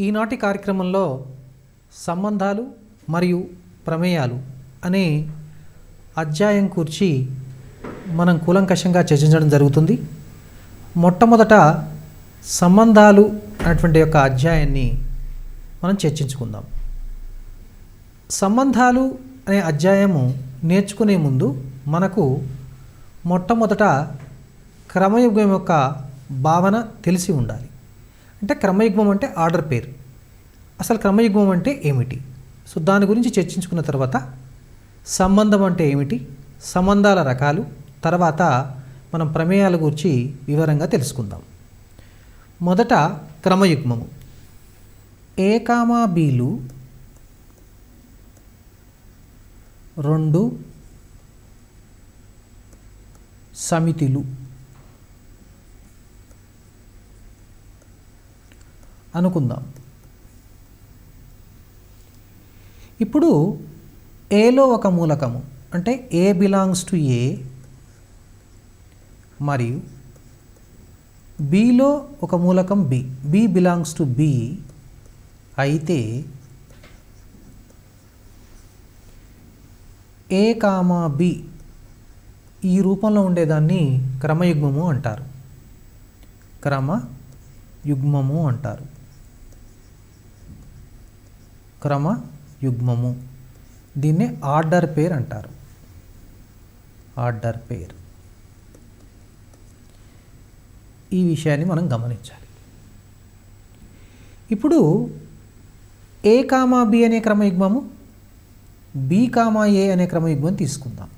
ఈనాటి కార్యక్రమంలో సంబంధాలు మరియు ప్రమేయాలు అనే అధ్యాయం గురించి మనం కూలంకషంగా చర్చించడం జరుగుతుంది. మొట్టమొదట సంబంధాలు అనేటువంటి యొక్క అధ్యాయాన్ని మనం చర్చించుకుందాం. సంబంధాలు అనే అధ్యాయము నేర్చుకునే ముందు మనకు మొట్టమొదట క్రమయుగ్మం యొక్క భావన తెలిసి ఉండాలి. అంటే క్రమయుగ్మం అంటే ఆర్డర్ పేర్. అసలు క్రమయుగ్మం అంటే ఏమిటి? సో దాని గురించి చర్చించుకున్న తర్వాత సంబంధం అంటే ఏమిటి, సంబంధాల రకాలు, తర్వాత మనం ప్రమేయాల గురించి వివరంగా తెలుసుకుందాం. మొదట క్రమయుగ్మము. ఏ కామా బీలు రెండు సమితులు అనుకుందాం. ఇప్పుడు ఏలో ఒక మూలకము అంటే ఏ బిలాంగ్స్ టు ఏ మరియు బిలో ఒక మూలకం B, B belongs to B అయితే ఏ కామా బి ఈ రూపంలో ఉండేదాన్ని క్రమయుగ్మము అంటారు. క్రమయుగ్మము అంటారు. క్రమయుగ్మము దీన్నే ఆర్డర్ పేర్ అంటారు. ఆర్డర్ పేర్. ఈ విషయాన్ని మనం గమనించాలి. ఇప్పుడు ఏ కామా బి అనే క్రమయుగ్మము, బి కామా ఏ అనే క్రమయుగ్మం తీసుకుందాం.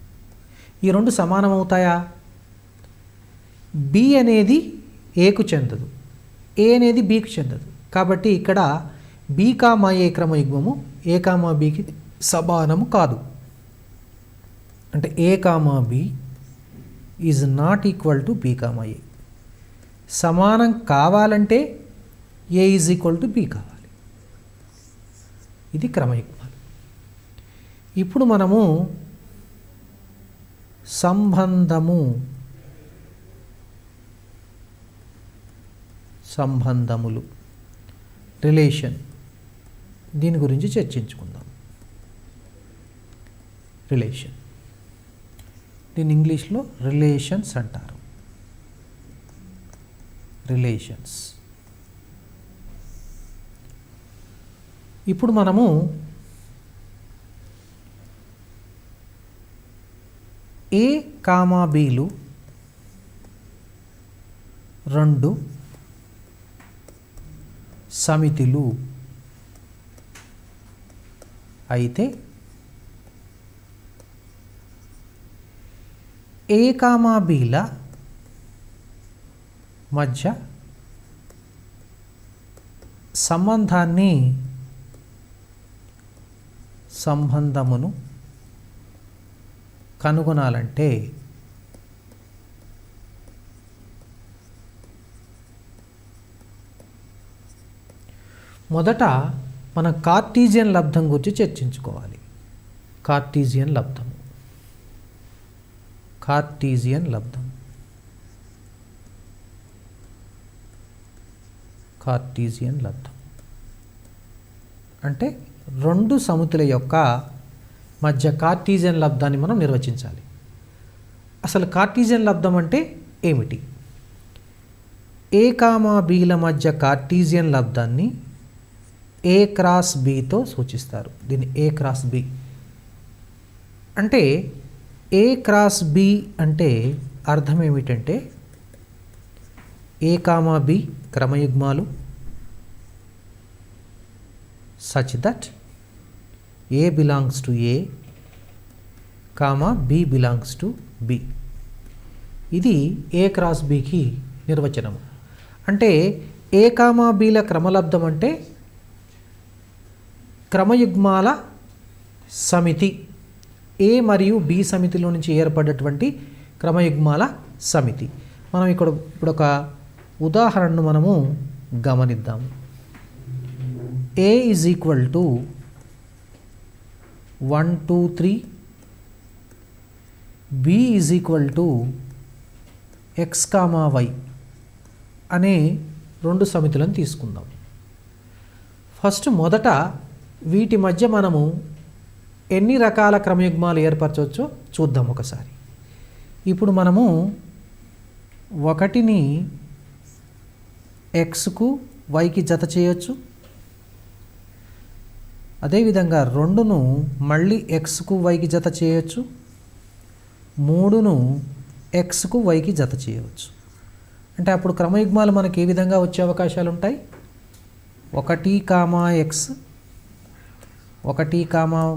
ఈ రెండు సమానం అవుతాయా? బి అనేది ఏకు చెందదు, ఏ అనేది బికి చెందదు. కాబట్టి ఇక్కడ బి కామా ఏ క్రమయుగ్మము ఏ కామా బికి సమానము కాదు. అంటే A comma B is not equal to B comma A. సమానం కావాలంటే A is equal to B కావాలి. ఇది క్రమయుగ్మాలు. ఇప్పుడు మనము సంబంధములు రిలేషన్ దీని గురించి చర్చించుకుందాం. రిలేషన్, దీని ఇంగ్లీష్లో రిలేషన్స్ అంటారు. రిలేషన్స్. ఇప్పుడు మనము ఏ కామా బీలు రెండు సమితులు అయితే ఏ కామా బీల మధ్య సంబంధమును కనుగొనాలంటే మొదట మనం కార్టీజియన్ లబ్ధం గురించి చర్చించుకోవాలి. కార్టీజియన్ లబ్ధం. కార్టీజియన్ లబ్ధం. కార్టీజియన్ లబ్ధం అంటే రెండు సమితుల యొక్క మధ్య కార్టీజియన్ లబ్ధాన్ని మనం నిర్వచించాలి. అసలు కార్టీజియన్ లబ్ధం అంటే ఏమిటి? ఏ కామా బీల మధ్య కార్టీజియన్ లబ్ధాన్ని ఏ క్రాస్ బితో సూచిస్తారు. దీన్ని ఏ క్రాస్ బి అంటే ఏ క్రాస్ బి అంటే అర్థం ఏమిటంటే ఏ కామా బి క్రమయుగ్మాలు such that A belongs to A comma B belongs to B. ఇది ఏ క్రాస్ బికి నిర్వచనము. అంటే ఏ కామా బిల క్రమలబ్ధం అంటే క్రమయుగ్మాల సమితి, ఏ మరియు బి సమితిలో నుంచి ఏర్పడ్డటువంటి క్రమయుగ్మాల సమితి. మనం ఇప్పుడు ఒక ఉదాహరణను మనము గమనిద్దాము. A is equal to 1 2 3, B is equal to X comma Y అనే రెండు సమితులను తీసుకుందాం. ఫస్ట్ మొదట వీటి మధ్య మనము ఎన్ని రకాల క్రమయుగ్మాలు ఏర్పరచవచ్చో చూద్దాం ఒకసారి. ఇప్పుడు మనము 1ని xకు yకి జత చేయొచ్చు. అదేవిధంగా 2ను మళ్ళీ xకు yకి జత చేయొచ్చు. 3ను xకు yకి జత చేయవచ్చు. అంటే అప్పుడు క్రమయుగ్మాలు మనకి ఏ విధంగా వచ్చే అవకాశాలు ఉంటాయి? 1, x 1,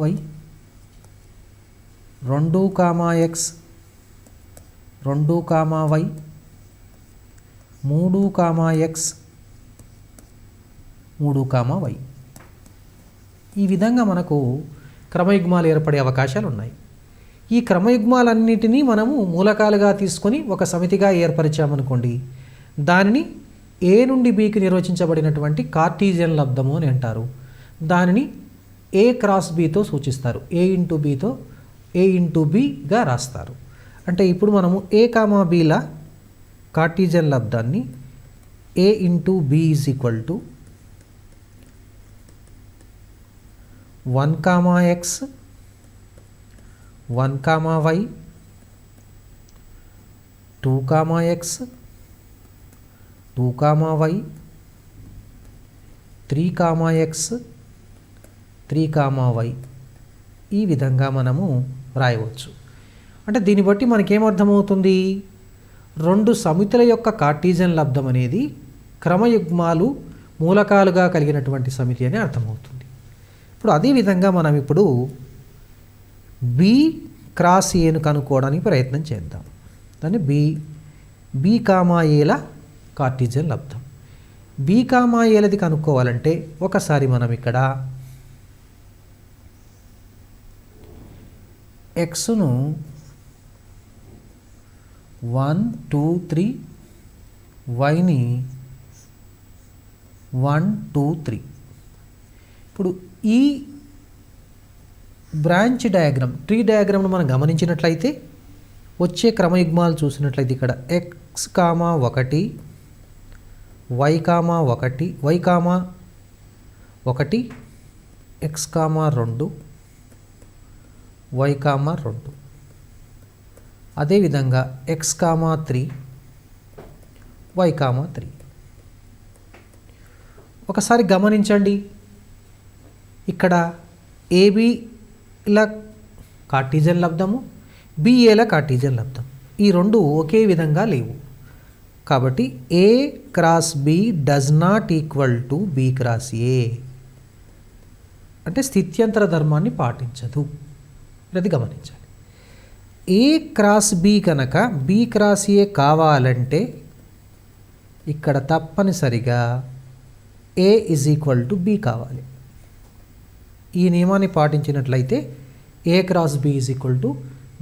y 2, x 2, y 3, x 3, y. ఈ విధంగా మనకు క్రమయుగ్మాలు ఏర్పడే అవకాశాలు ఉన్నాయి. ఈ క్రమయుగ్మాలన్నిటినీ మనము మూలకాలుగా తీసుకొని ఒక సమితిగా ఏర్పరిచామనుకోండి, దానిని ఏ నుండి బికి నిర్వచించబడినటువంటి కార్టీజియన్ లబ్ధము అని అంటారు. దానిని ఏ క్రాస్ బితో సూచిస్తారు. ఏ ఇంటూ బిగా రాస్తారు. అంటే ఇప్పుడు మనము ఏ కామా బిల కార్టీజియన్ లబ్ధాన్ని A into B is equal to 1, x 1, y 2, x 2, y 3, x 3, y ఈ విధంగా మనము రాయవచ్చు. అంటే దీన్ని బట్టి మనకేమర్థమవుతుంది? 2 సమితుల యొక్క కార్టీజియన్ లబ్ధం అనేది క్రమయుగ్మాలు మూలకాలుగా కలిగినటువంటి సమితి అని అర్థమవుతుంది. ఇప్పుడు అదేవిధంగా మనం ఇప్పుడు బి క్రాస్ ఏను కనుక్కోవడానికి ప్రయత్నం చేద్దాం. దాన్ని బి కామా ఏల కార్టీజియన్ లబ్ధం. బి కామా ఏలది కనుక్కోవాలంటే ఒకసారి మనం ఇక్కడ ఎక్స్ను 1, 2, 3 వైని 1, 2, 3. ఇప్పుడు ఈ బ్రాంచ్ డయాగ్రామ్, ట్రీ డయాగ్రామ్ను మనం గమనించినట్లయితే వచ్చే క్రమయుగ్మాలు చూసినట్లయితే ఇక్కడ x, 1 y, 1 x, 2 y, 2 అదేవిధంగా x, 3 y, 3. ఒకసారి గమనించండి, ఇక్కడ ఏబిల కార్టీజియన్ లబ్ధము, బిఏల కార్టీజియన్ లబ్ధం ఈ రెండు ఒకే విధంగా లేవు. కాబట్టి A cross B does not equal to B cross A, అంటే స్థిత్యంతర ధర్మాన్ని పాటించదు. అది గమనించాలి. ఏ క్రాస్ బి కనుక బి క్రాస్ ఏ కావాలంటే ఇక్కడ తప్పనిసరిగా A is equal to B కావాలి. ఈ నియమాన్ని పాటించినట్లయితే A cross B is equal to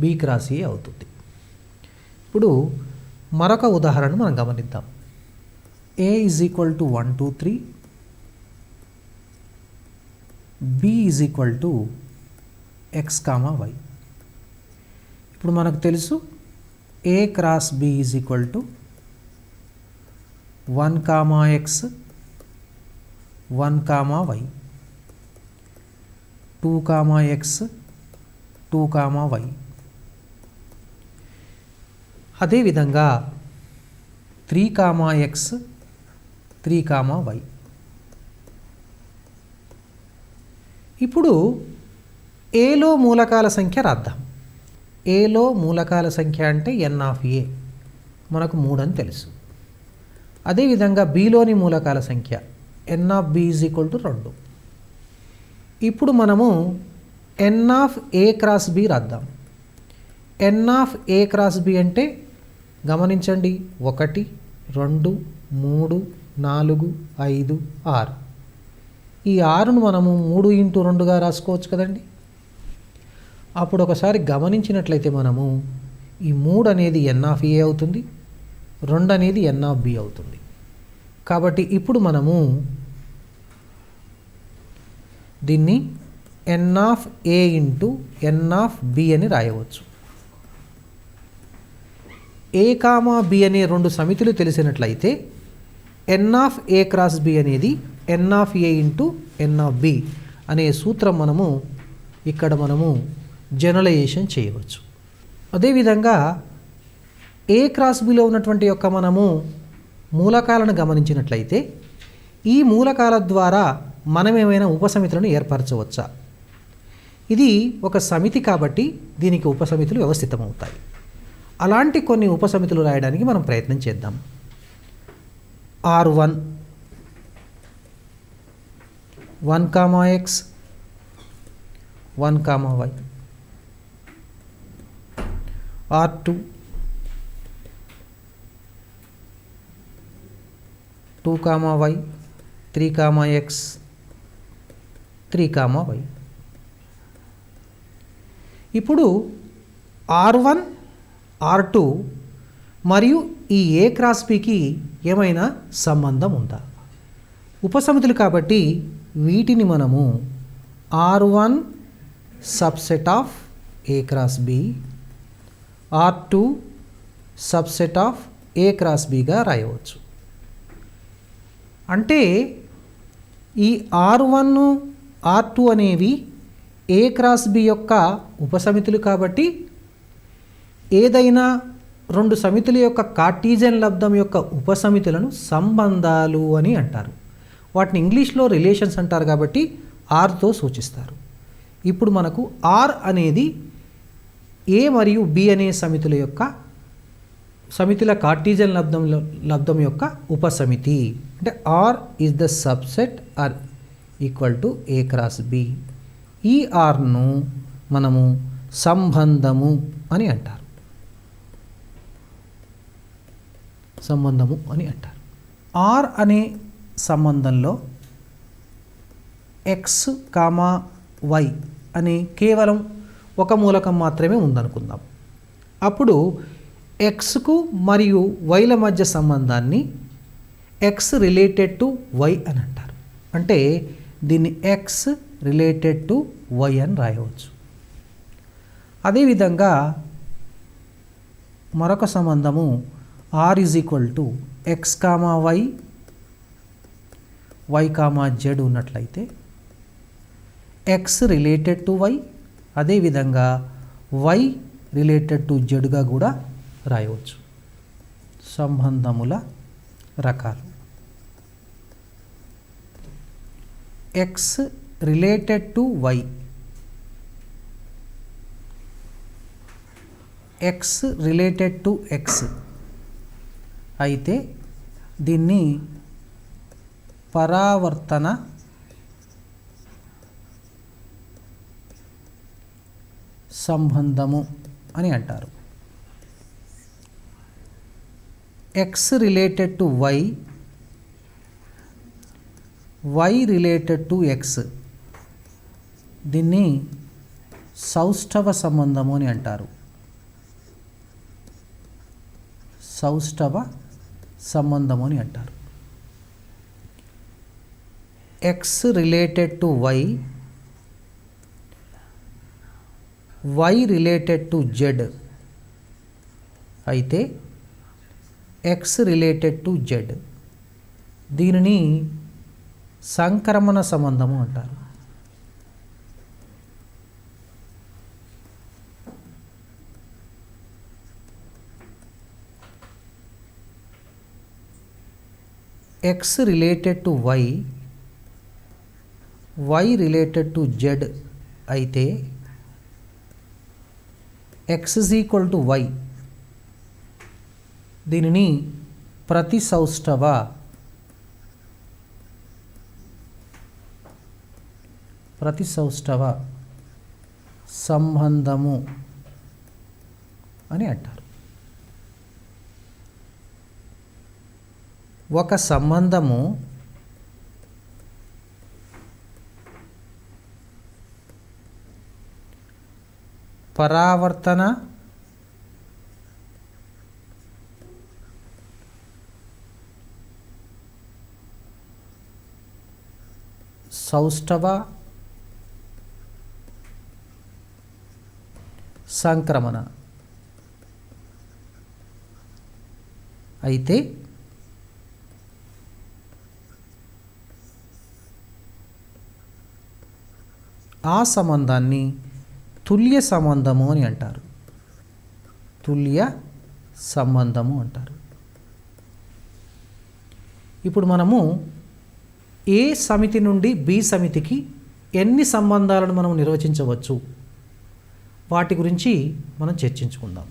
B cross A అవుతుంది. ఇప్పుడు మరొక ఉదాహరణ మనం గమనిద్దాం. A is equal to 1, 2, 3 B is equal to X, Y. ఇప్పుడు మనకు తెలుసు ఏ cross B is equal to 1, x 1, y 2, x 2, y. అదేవిధంగా 3, x 3, y. ఇప్పుడు ఏలో మూలకాల సంఖ్య రాద్దాం. ఏలో మూలకాల సంఖ్య అంటే n ఆఫ్ ఏ మనకు 3 అని తెలుసు. అదేవిధంగా బిలోని మూలకాల సంఖ్య n of B is equal to 2. ఇప్పుడు మనము n of A cross B రాద్దాం. n of A cross B అంటే గమనించండి 1, 2, 3, 4, 5, 6. ఈ 6ను మనము 3 ఇంటూ 2గా రాసుకోవచ్చు కదండి. అప్పుడు ఒకసారి గమనించినట్లయితే మనము ఈ 3 అనేది n ఆఫ్ ఏ అవుతుంది, 2 అనేది n ఆఫ్ బి అవుతుంది. కాబట్టి ఇప్పుడు మనము దీన్ని n of A into n of B అని రాయవచ్చు. ఏ కామా బి అనే 2 సమితులు తెలిసినట్లయితే n of A cross B అనేది n of A into N of B అనే సూత్రం ఇక్కడ మనము జనరలైజేషన్ చేయవచ్చు. అదేవిధంగా ఏ క్రాస్ బిలో ఉన్నటువంటి యొక్క మనము మూలకాలను గమనించినట్లయితే ఈ మూలకాల ద్వారా మనం ఏమైనా ఉపసమితులను ఏర్పరచవచ్చా? ఇది ఒక సమితి కాబట్టి దీనికి ఉపసమితులు వ్యవస్థితమవుతాయి. అలాంటి కొన్ని ఉపసమితులు రాయడానికి మనం ప్రయత్నం చేద్దాం. R1 1, x 1, y. R2 2, y 3, x 3, y. ఇప్పుడు R1 R2 మరియు ఈ ఏ క్రాస్ బికి ఏమైనా సంబంధం ఉందా? ఉపసమితులు కాబట్టి వీటిని మనము R1 subset of A cross B, R2 subset of A cross బిగా రాయవచ్చు. అంటే ఈ R1 R2 అనేవి ఏ క్రాస్ బి యొక్క ఉపసమితులు కాబట్టి ఏదైనా రెండు సమితుల యొక్క కార్టీజియన్ లబ్దం యొక్క ఉపసమితులను సంబంధాలు అని అంటారు. వాటిని ఇంగ్లీష్లో రిలేషన్స్ అంటారు కాబట్టి ఆర్తో సూచిస్తారు. ఇప్పుడు మనకు ఆర్ అనేది ఏ మరియు బి అనే సమితుల కార్టీజియన్ లబ్దం యొక్క ఉపసమితి. అంటే R is the subset R equal to A cross B. ఈ ఆర్ను మనము సంబంధము అని అంటారు. ఆర్ అనే సంబంధంలో ఎక్స్ కామా వై అని కేవలం ఒక మూలకం మాత్రమే ఉందనుకుందాం. అప్పుడు ఎక్స్కు మరియు వైల మధ్య సంబంధాన్ని ఎక్స్ రిలేటెడ్ టు వై అని అంటారు. అంటే దీన్ని ఎక్స్ రిలేటెడ్ టు వై అని రాయవచ్చు. అదేవిధంగా మరొక సంబంధము R is equal to X comma y, y comma z ఉన్నట్లయితే ఎక్స్ రిలేటెడ్ టు వై, అదేవిధంగా వై రిలేటెడ్ టు జెడ్గా కూడా రాయవచ్చు. సంబంధముల రకాలు: x related to y, x related to x అయితే దీన్ని పరావర్తన సంబంధము అని అంటారు. X related to why, why related to x దీన్ని సౌష్ఠవ సంబంధము అని అంటారు. సౌష్ఠవ సంబంధము అని అంటారు. X related to why, why related to Z అయితే ఎక్స్ రిలేటెడ్ టు జెడ్ దీనిని సంక్రమణ సంబంధము అంటారు. X related to why, why related to Z అయితే X is equal to Y దీనిని ప్రతిసౌష్ఠవ సంబంధము అని అంటారు. ఒక సంబంధము పరావర్తన సౌష్ఠవ సంక్రమణ అయితే ఆ సంబంధాన్ని తుల్య సంబంధము అని అంటారు. తుల్య సంబంధము అంటారు. ఇప్పుడు మనము ఏ సమితి నుండి బి సమితికి ఎన్ని సంబంధాలను మనం నిర్వచించవచ్చు వాటి గురించి మనం చర్చించుకుందాం.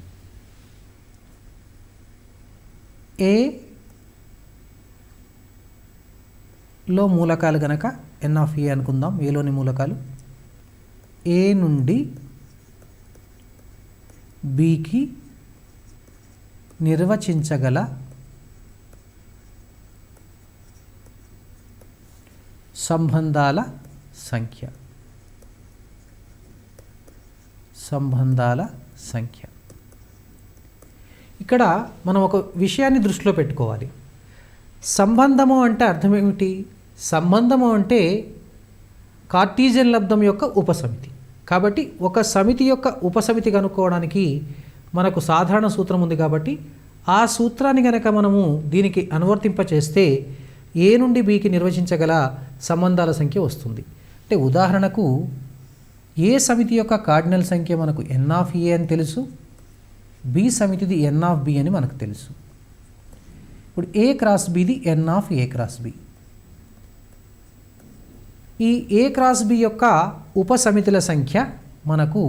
ఏలో మూలకాలు కనుక ఎన్ ఆఫ్ ఏ అనుకుందాం. ఏలోని మూలకాలు ఏ నుండి బికి నిర్వచించగల సంబంధాల సంఖ్య. ఇక్కడ మనం ఒక విషయాన్ని దృష్టిలో పెట్టుకోవాలి. సంబంధము అంటే అర్థం ఏమిటి? సంబంధము అంటే కార్టీజియన్ లబ్ధం యొక్క ఉపసమితి. కాబట్టి ఒక సమితి యొక్క ఉపసమితి కనుక్కోవడానికి మనకు సాధారణ సూత్రం ఉంది. కాబట్టి ఆ సూత్రాన్ని కనుక మనము దీనికి అనువర్తింపచేస్తే ఏ నుండి బికి నిర్వచించగల సంబంధాల సంఖ్య వస్తుంది. అంటే ఉదాహరణకు ఏ సమితి యొక్క కార్డినల్ సంఖ్య మనకు ఎన్ ఆఫ్ ఏ అని తెలుసు, బి సమితిది ఎన్ ఆఫ్ బి అని మనకు తెలుసు. ఇప్పుడు ఏ క్రాస్ బిది N of A cross B. ఈ ఏ క్రాస్ బి యొక్క ఉపసమితుల సంఖ్య మనకు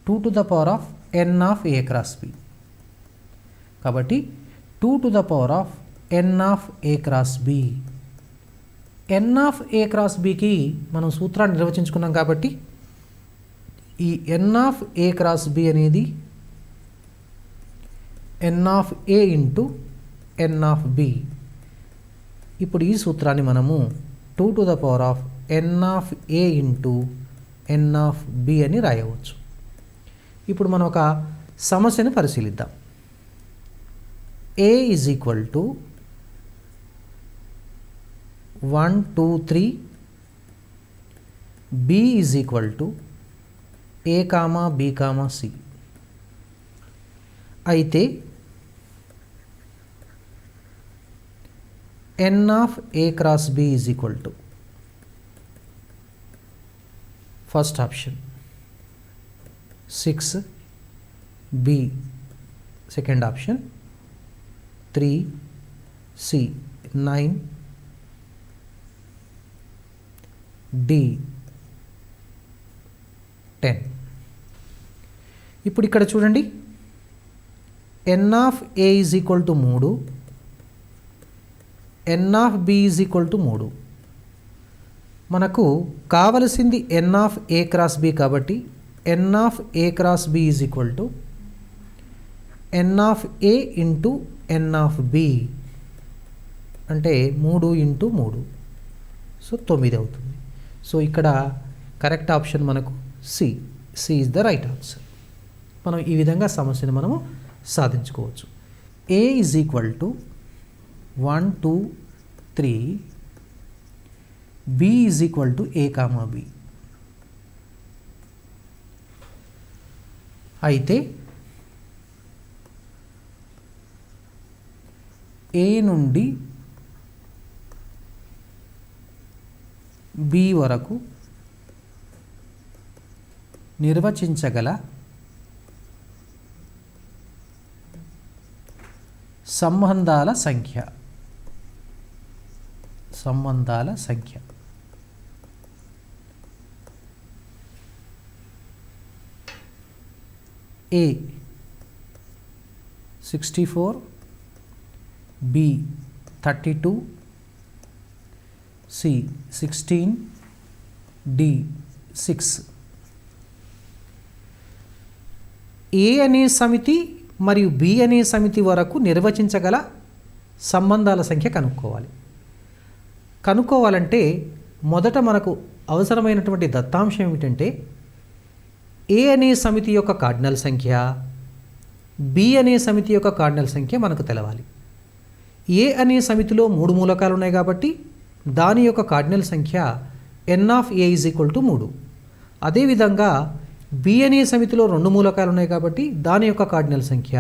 2 to the power of N of A cross B. కాబట్టి 2 to the power of N of A cross B. N of A cross బికి మనం సూత్రాన్ని నిర్వచించుకున్నాం. కాబట్టి ఈ N of A cross B అనేది N of A into N of B. ఇప్పుడు ఈ సూత్రాన్ని మనము 2 to the power of N of A into N of B అని రాయవచ్చు. ఇప్పుడు మనం ఒక సమస్యను పరిశీలిద్దాం. A is equal to 1 2 3, B is equal to A comma B comma C. అయితే N of A cross B is equal to first option 6, B second option 3, C 9, D 10. ఇప్పుడు ఇక్కడ చూడండి, N of A is equal to 3, N of B is equal to 3. మనకు కావలసింది N of A cross B. కాబట్టి N of A cross B is equal to N of A into N of B. అంటే 3 into 3, so 9 అవుతుంది. So ఇక్కడ correct option మనకు C. C is the right answer. మనం ఈ విధంగా సమస్యను మనము సాధించుకోవచ్చు. A is equal to 1 2 3, B is equal to A comma B. అయితే ఏ నుండి బి వరకు నిర్వచించగల సంబంధాల సంఖ్య. A 64, B 32, C 16, D 6. A అనే సమితి మరియు బి అనే సమితి వరకు నిర్వచించగల సంబంధాల సంఖ్య కనుక్కోవాలంటే మొదట మనకు అవసరమైనటువంటి దత్తాంశం ఏమిటంటే ఏ అనే సమితి యొక్క కార్డినల్ సంఖ్య, బి అనే సమితి యొక్క కార్డినల్ సంఖ్య మనకు తెలవాలి. ఏ అనే సమితిలో 3 మూలకాలు ఉన్నాయి కాబట్టి దాని యొక్క కార్డినల్ సంఖ్య N of A is equal to 3. అదేవిధంగా బి అనే సమితిలో 2 మూలకాలు ఉన్నాయి కాబట్టి దాని యొక్క కార్డినల్ సంఖ్య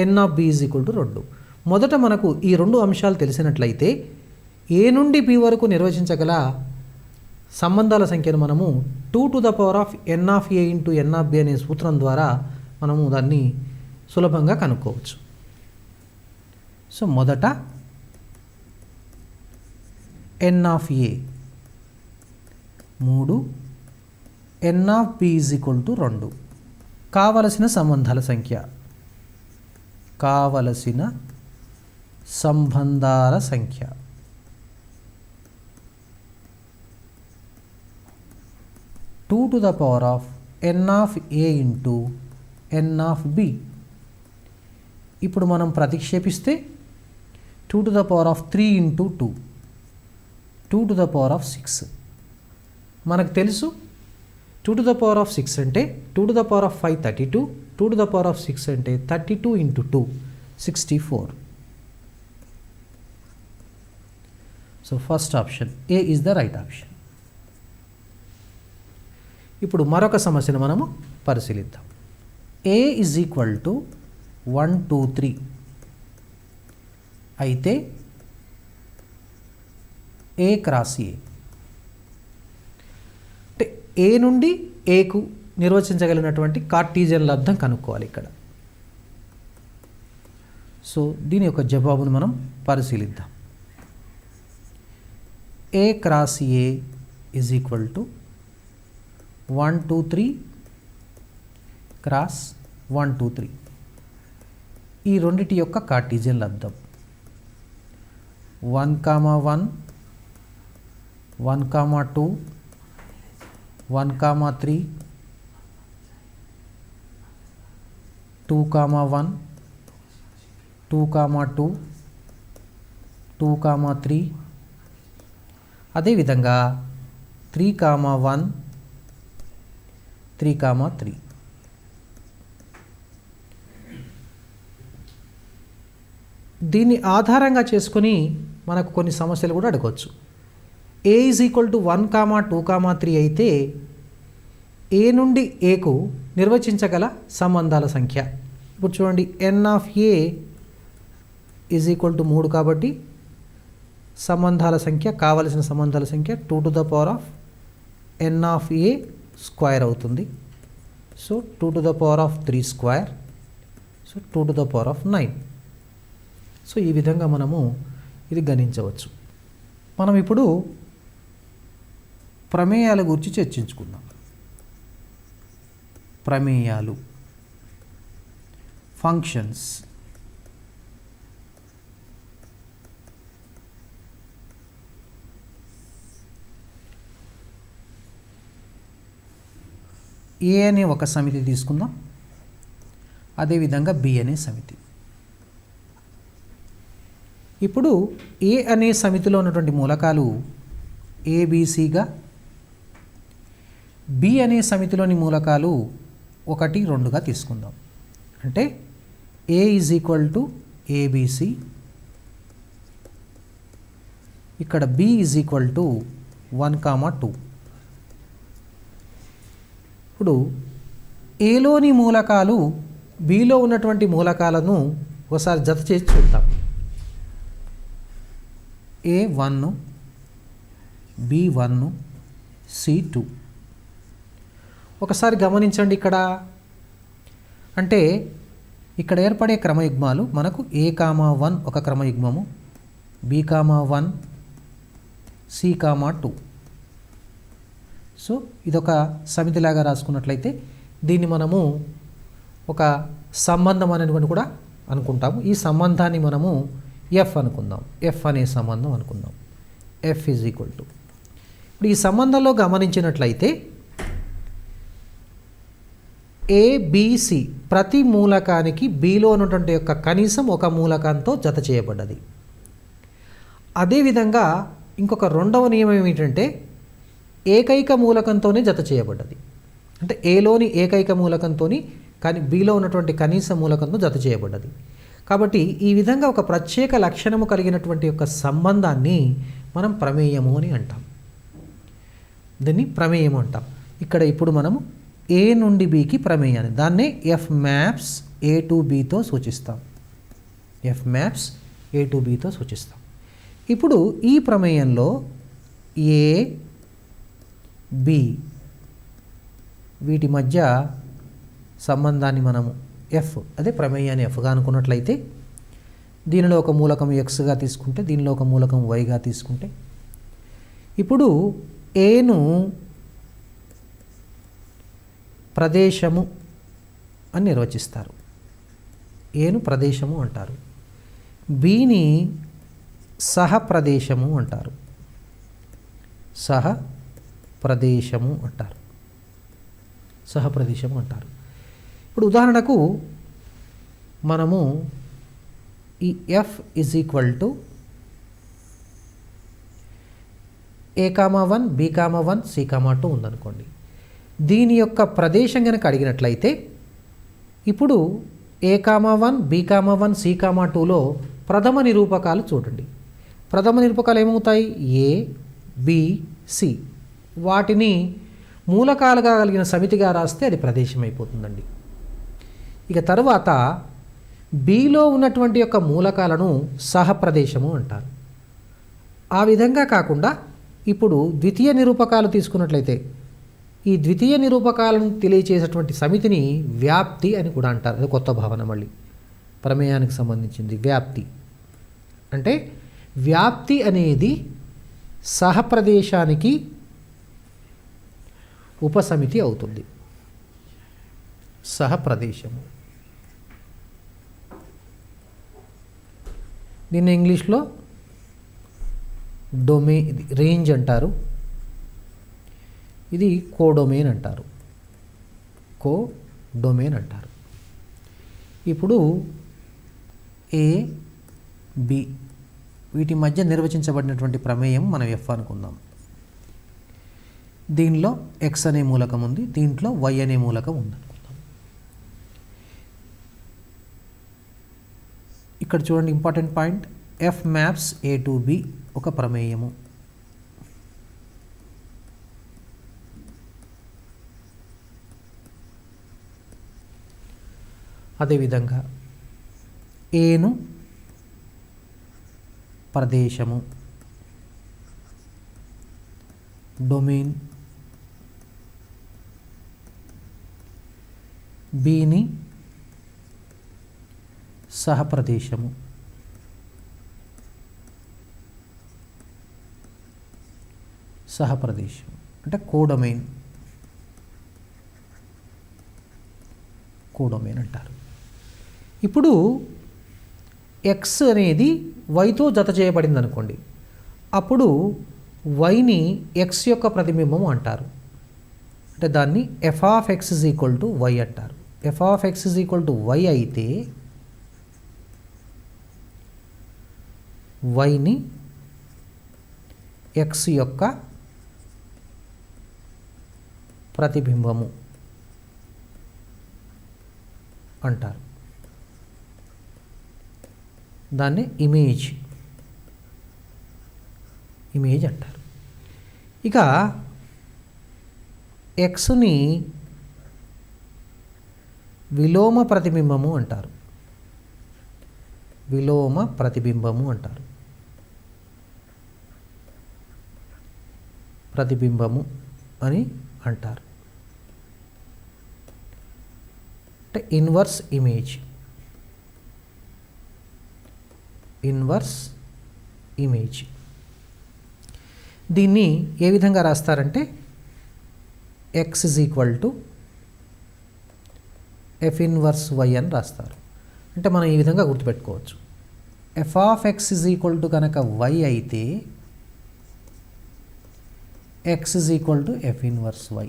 N of B is equal to 2. మొదట మనకు ఈ 2 అంశాలు తెలిసినట్లయితే ఏ నుండి బి వరకు నిర్వచించగల సంబంధాల సంఖ్యను మనము 2n(a) ఇంటూ n(b) అనే సూత్రం ద్వారా మనము దాన్ని సులభంగా కనుక్కోవచ్చు. సో మొదట n(a) 3, n(b) = 2. కావలసిన సంబంధాల సంఖ్య 2n(a) ఇంటూ n(b). ఇప్పుడు మనం ప్రతిక్షేపిస్తే 2³ ఇంటూ 2 2⁶. మనకు తెలుసు 2⁶ అంటే 2⁵ 32, 2⁶ అంటే 32 into 2 64. So first option A is the right option. ఇప్పుడు మరొక సమస్యను మనము పరిశీలిద్దాం. a = 1 2 3 అయితే a క్రాస్ a అంటే a నుండి aకు నిర్వచించగలిగినటువంటి కార్టీజియన్ లబ్ధం కనుక్కోవాలి ఇక్కడ. సో దీని యొక్క జవాబును మనం పరిశీలిద్దాం. a cross a = 1 2 3 cross 1 2 3. ఈ రెండిటి యొక్క కార్టీజియన్ లబ్ధం 1, 1 1, 2 1, 3 2, 1 2, 2 2, 3 అదేవిధంగా 3, 1 3, 3. దీన్ని ఆధారంగా చేసుకొని మనకు కొన్ని సమస్యలు కూడా అడగవచ్చు. a = 1, 2, 3 అయితే a నుండి aకు నిర్వచించగల సంబంధాల సంఖ్య. ఇప్పుడు చూడండి n(a) = 3 కాబట్టి సంబంధాల సంఖ్య కావలసిన సంబంధాల సంఖ్య 2n(a)² అవుతుంది. సో 2^3². సో 2^9. సో ఈ విధంగా మనము ఇది గణించవచ్చు. మనం ఇప్పుడు ప్రమేయాల గురించి చర్చించుకుందాం. ప్రమేయాలు, ఫంక్షన్స్. ఏ అనే ఒక సమితి తీసుకుందాం, అదేవిధంగా బి అనే సమితి. ఇప్పుడు ఏ అనే సమితిలో ఉన్నటువంటి మూలకాలు ఏబిసిగా, బి అనే సమితిలోని మూలకాలు 1 2గా తీసుకుందాం. అంటే a = ABC, ఇక్కడ b = 1, 2. ఇప్పుడు ఏలోని మూలకాలు బిలో ఉన్నటువంటి మూలకాలను ఒకసారి జత చేసి చూద్దాం. A1, B1, C2. ఒకసారి గమనించండి ఇక్కడ. అంటే ఇక్కడ ఏర్పడే క్రమయుగ్మాలు మనకు A,1 ఒక క్రమయుగ్మము, B,1, C,2. సో ఇదొక సమితిలాగా రాసుకున్నట్లయితే దీన్ని మనము ఒక సంబంధం అనేటువంటి కూడా అనుకుంటాము. ఈ సంబంధాన్ని మనము ఎఫ్ అనుకుందాం, ఎఫ్ అనే సంబంధం అనుకుందాం. F = ఇప్పుడు ఈ సంబంధంలో గమనించినట్లయితే ఏబిసి ప్రతి మూలకానికి బిలో ఉన్నటువంటి యొక్క కనీసం ఒక మూలకంతో జత చేయబడ్డది. అదేవిధంగా ఇంకొక రెండవ నియమం ఏమిటంటే ఏకైక మూలకంతోనే జత చేయబడ్డది. అంటే ఏలోని ఏకైక మూలకంతో కానీ బిలో ఉన్నటువంటి కనీస మూలకంతో జత చేయబడ్డది. కాబట్టి ఈ విధంగా ఒక ప్రత్యేక లక్షణము కలిగినటువంటి యొక్క సంబంధాన్ని మనం ప్రమేయము అని అంటాం. దీన్ని ప్రమేయము అంటాం. ఇక్కడ ఇప్పుడు మనము ఏ నుండి బికి ప్రమేయాన్ని, దాన్నే ఎఫ్ మ్యాప్స్ A to Bతో సూచిస్తాం. ఎఫ్ మ్యాప్స్ A to Bతో సూచిస్తాం. ఇప్పుడు ఈ ప్రమేయంలో ఏ బి వీటి మధ్య సంబంధాన్ని మనము ఎఫ్ అదే ప్రమేయాన్ని ఎఫ్గా అనుకున్నట్లయితే దీనిలో ఒక మూలకం ఎక్స్గా తీసుకుంటే దీనిలో ఒక మూలకం వైగా తీసుకుంటే ఇప్పుడు ఏను ప్రదేశము అని నిర్వచిస్తారు. ఏను ప్రదేశము అంటారు. బిని సహ ప్రదేశము అంటారు. సహ ప్రదేశము అంటారు. సహ ప్రదేశము అంటారు. ఇప్పుడు ఉదాహరణకు మనము ఈ F is equal to A,1 B,1 C,2 ఉందనుకోండి. దీని యొక్క ప్రదేశం కనుక అడిగినట్లయితే ఇప్పుడు A,1 B,1 C,2లో ప్రథమ నిరూపకాలు చూడండి. ప్రథమ నిరూపకాలు ఏమవుతాయి? A, B, C. వాటిని మూలకాలుగా కలిగిన సమితిగా రాస్తే అది ప్రదేశం అయిపోతుందండి. ఇక తరువాత బిలో ఉన్నటువంటి యొక్క మూలకాలను సహప్రదేశము అంటారు. ఆ విధంగా కాకుండా ఇప్పుడు ద్వితీయ నిరూపకాలు తీసుకున్నట్లయితే ఈ ద్వితీయ నిరూపకాలను తెలియచేసేటువంటి సమితిని వ్యాప్తి అని కూడా అంటారు. అది కొత్త భావన, మళ్ళీ ప్రమేయానికి సంబంధించింది. వ్యాప్తి అంటే వ్యాప్తి అనేది సహప్రదేశానికి ఉపసమితి అవుతుంది. సహప్రదేశము దీన్ని ఇంగ్లీష్లో రేంజ్ అంటారు. ఇది కోడొమైన్ అంటారు. కోడొమైన్ అంటారు. ఇప్పుడు ఏ, బి వీటి మధ్య నిర్వచించబడినటువంటి ప్రమేయం మనం ఎఫ్ అనుకుందాం. దీనిలో ఎక్స్ అనే మూలకం ఉంది, దీంట్లో వై అనే మూలకం ఉంది అనుకుందాం. ఇక్కడ చూడండి, important point, F maps A to be ఒక ప్రమేయము. అదేవిధంగా ఏను ప్రదేశము, డొమైన్, బిని సహప్రదేశము, సహప్రదేశం అంటే కోడొమైన్, కోడొమైన్ అంటారు. ఇప్పుడు ఎక్స్ అనేది వైతో జత చేయబడింది అనుకోండి, అప్పుడు వైని ఎక్స్ యొక్క ప్రతిబింబం అంటారు. అంటే దాన్ని F of X is equal to Y అంటారు. F of X is equal to Y అయితే వైని ఎక్స్ యొక్క ప్రతిబింబము అంటారు. దాన్ని ఇమేజ్ అంటారు. ఇక ఎక్స్ని విలోమ ప్రతిబింబము అంటారు. విలోమ ప్రతిబింబము అంటారు. ప్రతిబింబము అని అంటారు. అంటే ఇన్వర్స్ ఇమేజ్. ఇన్వర్స్ ఇమేజ్ దీన్ని ఏ విధంగా రాస్తారంటే X is equal to F inverse Y అని రాస్తారు. అంటే మనం ఈ విధంగా గుర్తుపెట్టుకోవచ్చు. F of X is equal to కనుక వై అయితే X is equal to F inverse Y,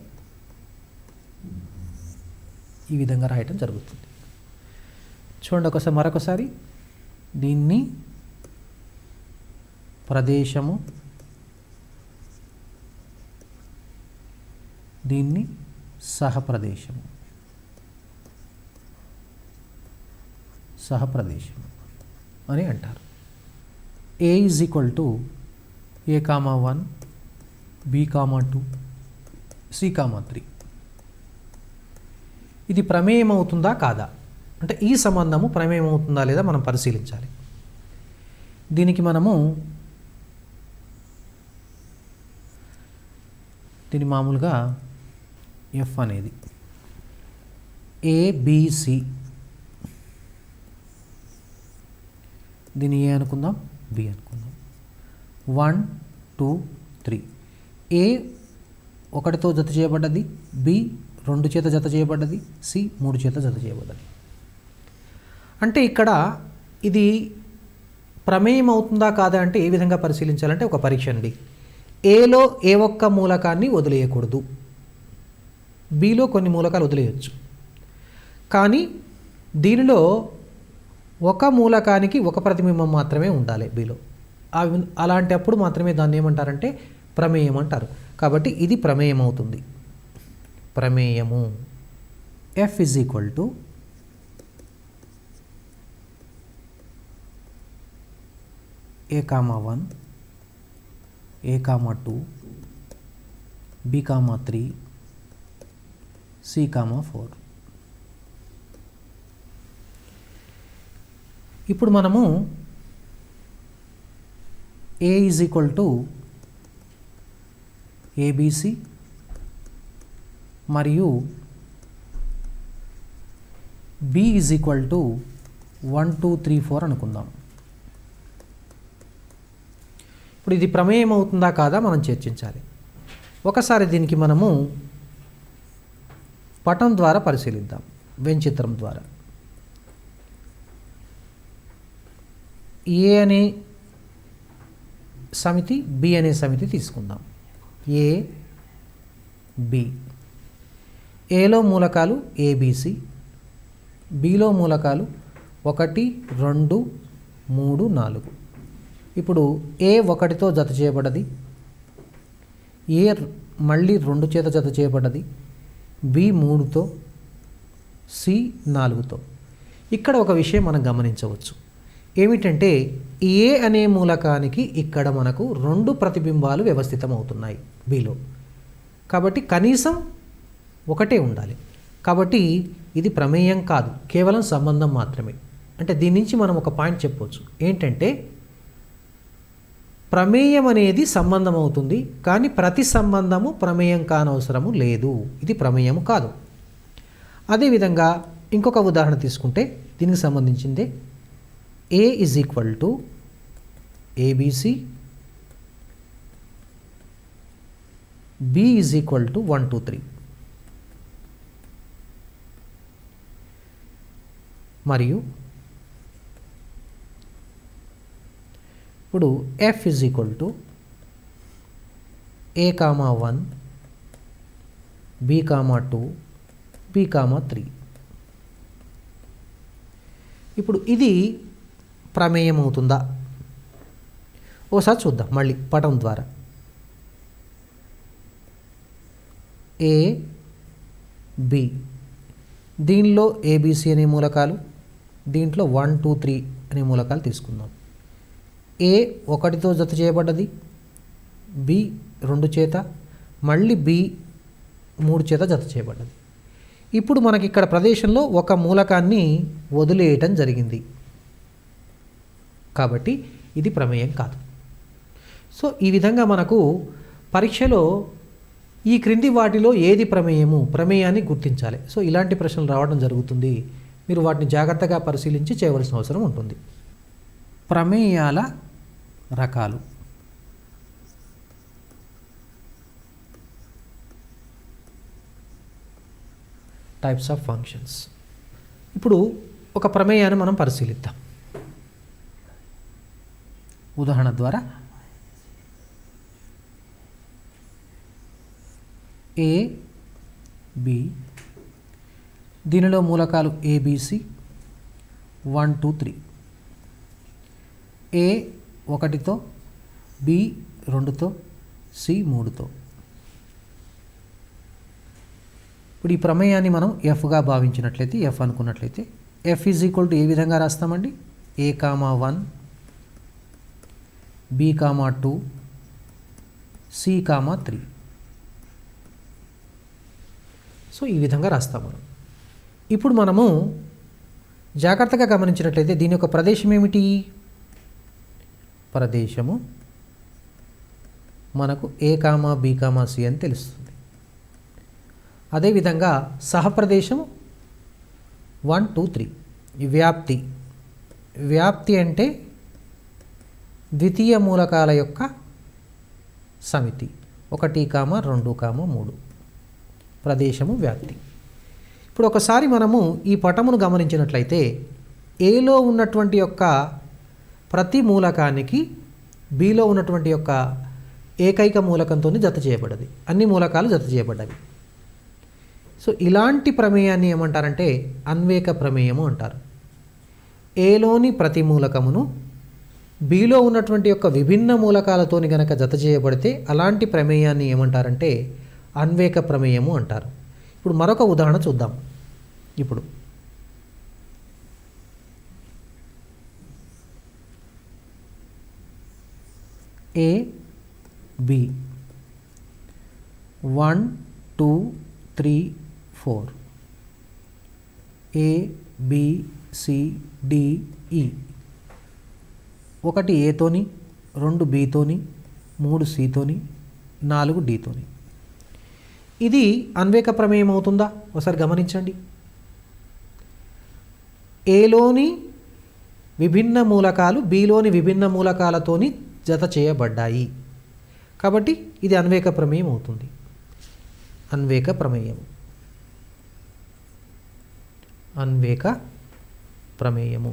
ఈ విధంగా రాయటం జరుగుతుంది. చూడండి మరొకసారి, దీన్ని ప్రదేశము, దీన్ని సహప్రదేశము, సహప్రదేశము అని అంటారు. A is equal to A,1 B,2 C,3. ఇది ప్రమేయం అవుతుందా కాదా అంటే ఈ సంబంధము ప్రమేయం అవుతుందా లేదా మనం పరిశీలించాలి. దీనికి మనము దీని మామూలుగా ఎఫ్ అనేది ఏబిసి, దీన్ని ఏ అనుకుందాం, బి అనుకుందాం. 1 2 3. ఏ 1తో జత చేయబడ్డది, బి 2 చేత జత చేయబడ్డది, సి 3 చేత జత చేయబడ్డది. అంటే ఇక్కడ ఇది ప్రమేయం అవుతుందా కాదా అంటే ఏ విధంగా పరిశీలించాలంటే ఒక పరీక్ష అండి. ఏలో ఏ ఒక్క మూలకాన్ని వదిలేయకూడదు, బిలో కొన్ని మూలకాలు వదిలేయచ్చు. కానీ దీనిలో ఒక మూలకానికి ఒక ప్రతిబింబం మాత్రమే ఉండాలి బిలో. అలాంటి అప్పుడు మాత్రమే దాన్ని ఏమంటారంటే ప్రమేయం అంటారు. కాబట్టి ఇది ప్రమేయం అవుతుంది. ప్రమేయము F is equal to A,1, A,2, B,3, C,4. ఇప్పుడు మనము A is equal to ABC మరియు B ఈజ్ ఈక్వల్ టు 1 2 3 4 అనుకుందాం. ఇప్పుడు ఇది ప్రమేయం అవుతుందా కాదా మనం చర్చించాలి. ఒకసారి దీనికి మనము పటం ద్వారా పరిశీలిద్దాం, వెంచిత్రం ద్వారా. ఏ అనే సమితి, బి అనే సమితి తీసుకుందాం. A B. ఏలో మూలకాలు ఏబిసి, బిలో మూలకాలు 1 2 3 4. ఇప్పుడు ఏ 1తో జత చేయబడ్డది, ఏ మళ్ళీ 2 చేత జత చేయబడ్డది, బి 3తో, సి 4తో. ఇక్కడ ఒక విషయం మనం గమనించవచ్చు. ఏమిటంటే ఏ అనే మూలకానికి ఇక్కడ మనకు 2 ప్రతిబింబాలు వ్యవస్థితం అవుతున్నాయి బిలో. కాబట్టి కనీసం ఒకటే ఉండాలి. కాబట్టి ఇది ప్రమేయం కాదు, కేవలం సంబంధం మాత్రమే. అంటే దీని నుంచి మనం ఒక పాయింట్ చెప్పవచ్చు. ఏంటంటే ప్రమేయం అనేది సంబంధం అవుతుంది, కానీ ప్రతి సంబంధము ప్రమేయం కానవసరము లేదు. ఇది ప్రమేయము కాదు. అదేవిధంగా ఇంకొక ఉదాహరణ తీసుకుంటే దీనికి సంబంధించిందే. A is equal to ABC, B is equal to 1 2 3 మరియు ఇప్పుడు F is equal to A,1, B,2, B,3. ఇప్పుడు ఇది ప్రమేయం అవుతుందా ఓసారి చూద్దాం మళ్ళీ పటం ద్వారా. ఏ బి, దీనిలో ఏబిసి అనే మూలకాలు, దీంట్లో 1 2 3 అనే మూలకాలు తీసుకుందాం. ఏ 1తో జత చేయబడ్డది, బి 2 చేత, మళ్ళీ బి 3 చేత జత చేయబడ్డది. ఇప్పుడు మనకి ఇక్కడ ప్రదేశంలో ఒక మూలకాన్ని వదిలేయటం జరిగింది. కాబట్టి ఇది ప్రమేయం కాదు. సో ఈ విధంగా మనకు పరీక్షలో ఈ క్రింది వాటిలో ఏది ప్రమేయాన్ని గుర్తించాలి. సో ఇలాంటి ప్రశ్నలు రావడం జరుగుతుంది. మీరు వాటిని జాగ్రత్తగా పరిశీలించి చేయవలసిన అవసరం ఉంటుంది. ప్రమేయాల రకాలు. Types of functions. ఇప్పుడు ఒక ప్రమేయాన్ని మనం పరిశీలిద్దాం ఉదాహరణ ద్వారా. ఏ బి, దీనిలో మూలకాలు ఏబిసి 1 2 3. ఏ 1తో, బి 2తో, సి 3తో. ఇప్పుడు ఈ ప్రమేయాన్ని మనం ఎఫ్గా భావించినట్లయితే, ఎఫ్ అనుకున్నట్లయితే ఎఫ్ ఈజ్ ఈక్వల్ టు ఏ విధంగా రాస్తామండి? A,1, B,2, C,3. సో ఈ విధంగా రాస్తాం మనం. ఇప్పుడు మనము జాగ్రత్తగా గమనించినట్లయితే దీని యొక్క ప్రదేశం ఏమిటి? ప్రదేశము మనకు A, B, C అని తెలుస్తుంది. అదేవిధంగా సహప్రదేశం 1 2 3. వ్యాప్తి, వ్యాప్తి అంటే ద్వితీయ మూలకాల యొక్క సమితి 1, 2, 3. ప్రదేశము వ్యాప్తి. ఇప్పుడు ఒకసారి మనము ఈ పటమును గమనించినట్లయితే ఏలో ఉన్నటువంటి యొక్క ప్రతి మూలకానికి బిలో ఉన్నటువంటి యొక్క ఏకైక మూలకంతో జత చేయబడ్డది. అన్ని మూలకాలు జత చేయబడ్డవి. సో ఇలాంటి ప్రమేయాన్ని ఏమంటారంటే అన్వేక ప్రమేయము అంటారు. ఏలోని ప్రతి మూలకమును బిలో ఉన్నటువంటి యొక్క విభిన్న మూలకాలతోని గనక జత చేయబడితే అలాంటి ప్రమేయాన్ని ఏమంటారంటే అన్వేక ప్రమేయము అంటారు. ఇప్పుడు మరొక ఉదాహరణ చూద్దాం. ఇప్పుడు A B 1 2 3 4 A B C D ఈ 1 ఏతోని 2 బితోని 3 సితోని 4 డితోని. ఇది అన్వేక ప్రమేయం అవుతుందా? ఒకసారి గమనించండి. ఏలోని విభిన్న మూలకాలు బిలోని విభిన్న మూలకాలతోని జత చేయబడ్డాయి కాబట్టి ఇది అన్వేక ప్రమేయం అవుతుంది. అన్వేక ప్రమేయం, అన్వేక ప్రమేయము,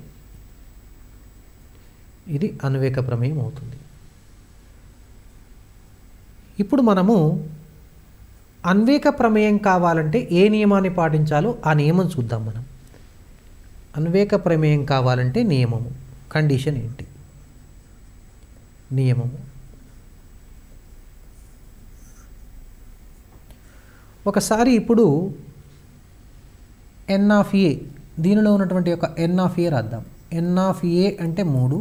ఇది అన్వేక ప్రమేయం అవుతుంది. ఇప్పుడు మనము అన్వేక ప్రమేయం కావాలంటే ఏ నియమాన్ని పాటించాలో ఆ నియమం చూద్దాం. మనం అన్వేక ప్రమేయం కావాలంటే నియమము, కండిషన్ ఏంటి? నియమము ఒకసారి ఇప్పుడు ఎన్ ఆఫ్ ఏ, దీనిలో ఉన్నటువంటి ఒక ఎన్ ఆఫ్ ఏ రాద్దాం. ఎన్ ఆఫ్ ఏ అంటే 3,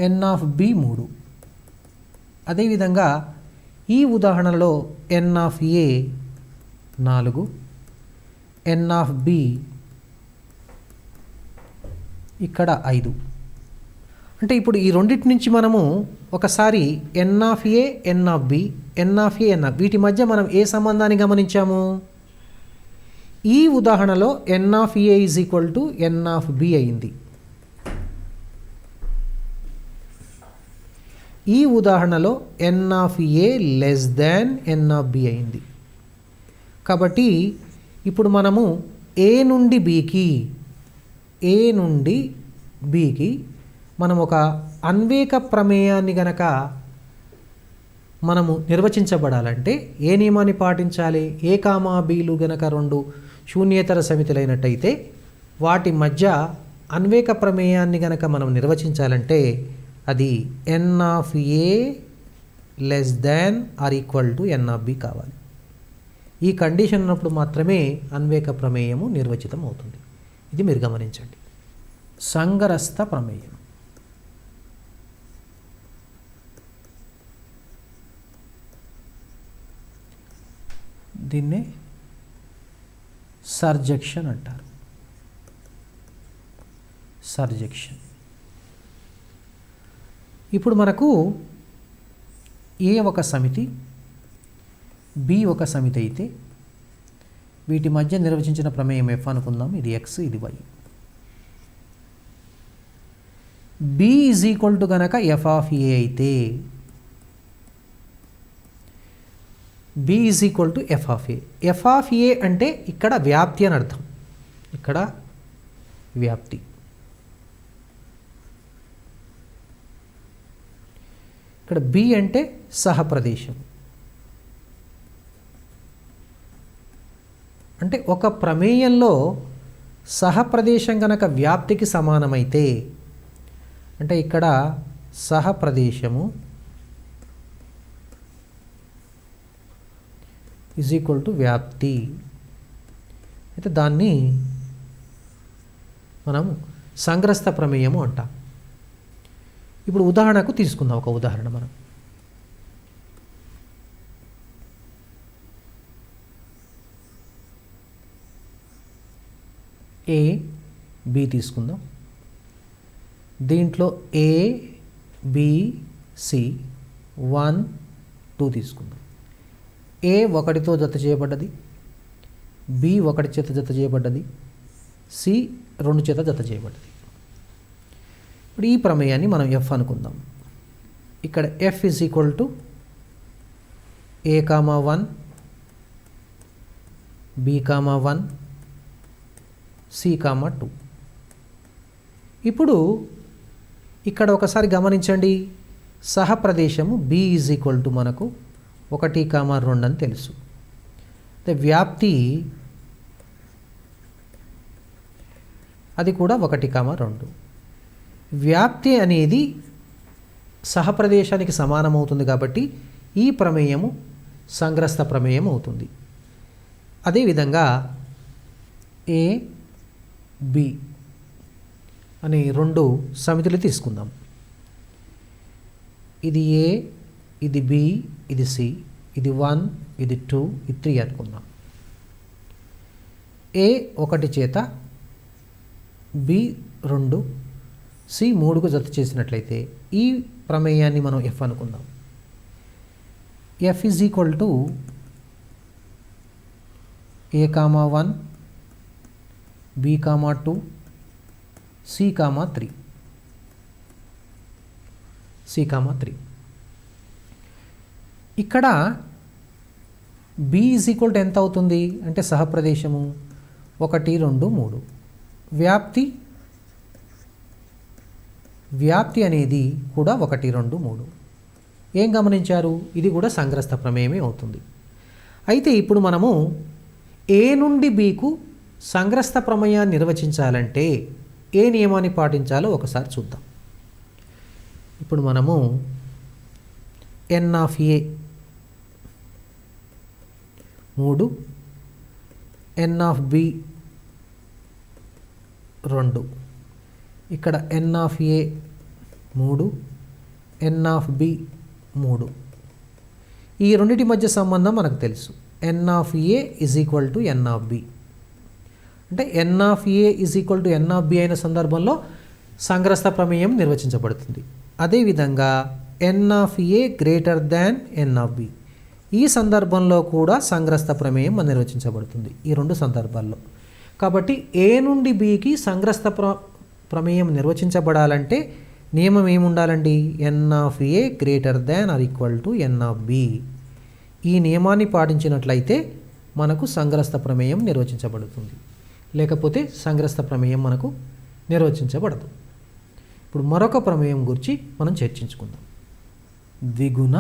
ఎన్ ఆఫ్ బి 3. అదేవిధంగా ఈ ఉదాహరణలో N of A 4, N of B ఇక్కడ 5. అంటే ఇప్పుడు ఈ రెండింటి నుంచి మనము ఒకసారి N of A, N of B, N of A, N of వీటి మధ్య మనం ఏ సంబంధాన్ని గమనించాము? ఈ ఉదాహరణలో N of A is equal to N of B అయింది. ఈ ఉదాహరణలో N of A less than N of B అయింది. కాబట్టి ఇప్పుడు మనము ఏ నుండి బికి, ఏ నుండి బికి మనం ఒక అన్వేక ప్రమేయాన్ని గనక మనము నిర్వచించబడాలంటే ఏ నియమాన్ని పాటించాలి? ఏ కామా బీలు గనక 2 శూన్యేతర సమితులైనట్టయితే వాటి మధ్య అన్వేక ప్రమేయాన్ని గనక మనం నిర్వచించాలంటే అది N of A less than or equal to N of B కావాలి. ఈ కండిషన్ ఉన్నప్పుడు మాత్రమే అన్వేక ప్రమేయము నిర్వచితం అవుతుంది. ఇది మీరు గమనించండి. సంగరస్థ ప్రమేయం, దీన్నే సర్జెక్షన్ అంటారు. సర్జెక్షన్. ఇప్పుడు మనకు ఏ ఒక సమితి, బి ఒక సమితి అయితే వీటి మధ్య నిర్వచించిన ప్రమేయం ఎఫ్ అనుకుందాం. ఇది ఎక్స్, ఇది Y. B is equal to గనక ఎఫ్ ఆఫ్ ఏ అయితే B is equal to F of A. F of A అంటే ఇక్కడ వ్యాప్తి అని అర్థం. ఇక్కడ వ్యాప్తి. ఇక్కడ బి అంటే సహప్రదేశం. అంటే ఒక ప్రమేయంలో సహప్రదేశం కనుక వ్యాప్తికి సమానమైతే అంటే ఇక్కడ సహప్రదేశము ఈజ్ ఈక్వల్ టు వ్యాప్తి అయితే దాన్ని మనం సంగ్రస్త ప్రమేయము అంటాం. ఇప్పుడు ఉదాహరణకు తీసుకుందాం. ఒక ఉదాహరణ మనం ఏ బి తీసుకుందాం. దీంట్లో ఏ బి సి 1 2 తీసుకుందాం. ఏ 1తో జత చేయబడ్డది, బి 1 చేత జత చేయబడ్డది, సి 2 చేత జత చేయబడ్డది. ఇప్పుడు ఈ ప్రమేయాన్ని మనం ఎఫ్ అనుకుందాం. ఇక్కడ f is equal to A comma 1, B comma 1, C comma 2. ఇప్పుడు ఇక్కడ ఒకసారి గమనించండి, సహప్రదేశము బి ఈజ్ ఈక్వల్ టు మనకు 1,2 అని తెలుసు. వ్యాప్తి అది కూడా 1,2. వ్యాప్తి అనేది సహప్రదేశానికి సమానమవుతుంది కాబట్టి ఈ ప్రమేయము సంగ్రస్త ప్రమేయం అవుతుంది. అదేవిధంగా ఏ బి అనే 2 సమితులు తీసుకుందాం. ఇది ఏ, ఇది బి, ఇది సి, ఇది 1, ఇది 2, ఇది 3 అనుకుందాం. ఏ 1 చేత, బి 2, సి 3కు జత చేసినట్లయితే ఈ ప్రమేయాన్ని మనం ఎఫ్ అనుకుందాం. F is equal to A comma 1, B comma 2, C comma 3. ఇక్కడ బి ఈజ్ ఈక్వల్ టు ఎంత అవుతుంది అంటే సహప్రదేశము 1, 2, 3. వ్యాప్తి అనేది కూడా 1, 2, 3. ఏం గమనించారు? ఇది కూడా సంగ్రస్త ప్రమేయమే అవుతుంది. అయితే ఇప్పుడు మనము ఏ నుండి బికు సంగ్రస్త ప్రమేయాన్ని నిర్వచించాలంటే ఏ నియమాన్ని పాటించాలో ఒకసారి చూద్దాం. ఇప్పుడు మనము N of A 3, N of B 2, ఇక్కడ N of A 3, N of B 3. ఈ రెండింటి మధ్య సంబంధం మనకు తెలుసు. N of A is equal to N of B. అంటే N of A is equal to N of B అయిన సందర్భంలో సంగ్రస్త ప్రమేయం నిర్వచించబడుతుంది. అదేవిధంగా N of A greater than N of B, ఈ సందర్భంలో కూడా సంగ్రస్త ప్రమేయం నిర్వచించబడుతుంది ఈ 2 సందర్భాల్లో. కాబట్టి ఏ నుండి బికి సంగ్రస్త ప్రమేయం నిర్వచించబడాలంటే నియమం ఏముండాలండి? N of A greater than or equal to N of B. ఈ నియమాన్ని పాటించినట్లయితే మనకు సంగ్రస్త ప్రమేయం నిర్వచించబడుతుంది, లేకపోతే సంగ్రస్త ప్రమేయం మనకు నిర్వచించబడదు. ఇప్పుడు మరొక ప్రమేయం గురించి మనం చర్చించుకుందాం. ద్విగుణ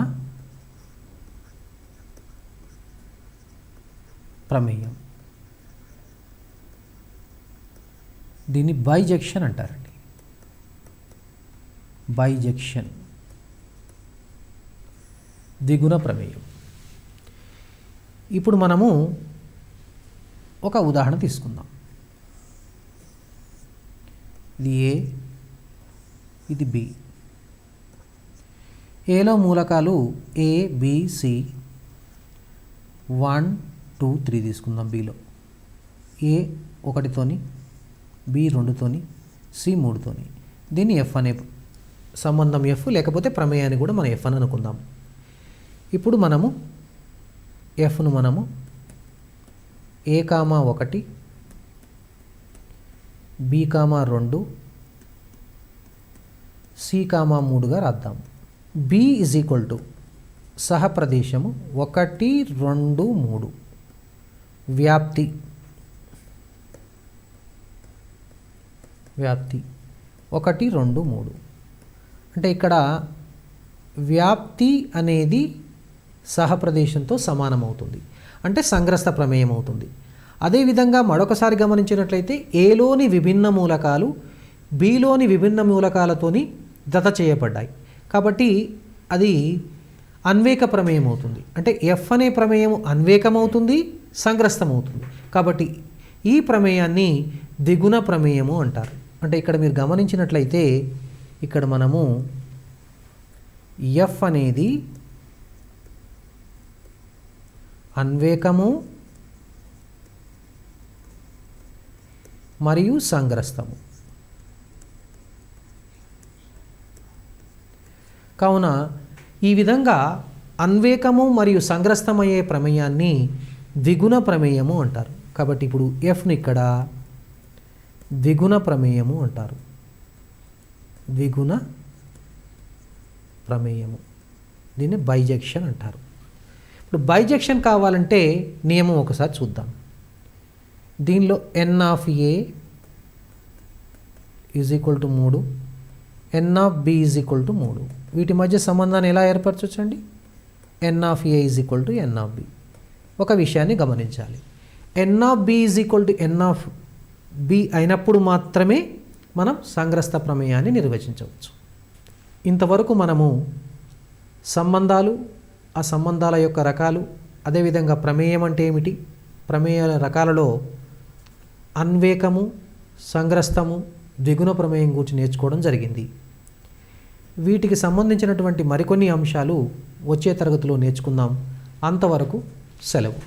ప్రమేయం. దీన్ని బైజెక్షన్ అంటారండి. బైజెక్షన్, ద్విగుణ ప్రమేయం. ఇప్పుడు మనము ఒక ఉదాహరణ తీసుకుందాం. ఇది ఏ, ఇది బి. ఏలో మూలకాలు ఏ, బి, సి. 1, 2, 3 తీసుకుందాం. బిలో ఏ 1తోని, బి 2తోని, సి 3తోని. దీన్ని ఎఫ్ అనే సంబంధం ఎఫ్, లేకపోతే ప్రమేయాన్ని కూడా మనం ఎఫ్ అని అనుకుందాం. ఇప్పుడు మనము ఎఫ్ను మనము A comma 1, B comma 2, C comma 3గా రాద్దాం. బి ఈజ్ ఈక్వల్ టు సహప్రదేశము 1, 2, 3. వ్యాప్తి 1, 2, 3. అంటే ఇక్కడ వ్యాప్తి అనేది సహప్రదేశంతో సమానమవుతుంది, అంటే సంగ్రస్త ప్రమేయం అవుతుంది. అదేవిధంగా మరొకసారి గమనించినట్లయితే ఏలోని విభిన్న మూలకాలు బిలోని విభిన్న మూలకాలతోని జత చేయబడ్డాయి కాబట్టి అది అన్వేక ప్రమేయం అవుతుంది. అంటే ఎఫ్ అనే ప్రమేయం అన్వేకమవుతుంది, సంగ్రస్తమవుతుంది. కాబట్టి ఈ ప్రమేయాన్ని ద్విగుణ ప్రమేయము అంటారు. అంటే ఇక్కడ మీరు గమనించినట్లయితే ఇక్కడ మనము ఎఫ్ అనేది అన్వేకము మరియు సంగ్రస్తము. కావున ఈ విధంగా అన్వేకము మరియు సంగ్రస్తమయ్యే ప్రమేయాన్ని ద్విగుణ ప్రమేయము అంటారు. కాబట్టి ఇప్పుడు ఎఫ్ని ఇక్కడ ద్విగుణ ప్రమేయము అంటారు. ద్విగుణ ప్రమేయము, దీన్ని బైజెక్షన్ అంటారు. ఇప్పుడు బైజెక్షన్ కావాలంటే నియమం ఒకసారి చూద్దాం. దీనిలో n of A is equal to 3, N of B is equal to 3. వీటి మధ్య సంబంధాన్ని ఎలా ఏర్పరచవచ్చండి? N of A is equal to N of B. ఒక విషయాన్ని గమనించాలి, n of B is equal to N of B అయినప్పుడు మాత్రమే మనం సంగ్రస్త ప్రమేయాన్ని నిర్వచించవచ్చు. ఇంతవరకు మనము సంబంధాలు, ఆ సంబంధాల యొక్క రకాలు, అదేవిధంగా ప్రమేయం అంటే ఏమిటి, ప్రమేయాల రకాలలో అన్వేకము, సంగ్రస్తము, ద్విగుణ ప్రమేయం గురించి నేర్చుకోవడం జరిగింది. వీటికి సంబంధించినటువంటి మరికొన్ని అంశాలు వచ్చే తరగతిలో నేర్చుకుందాం. అంతవరకు సెలవు.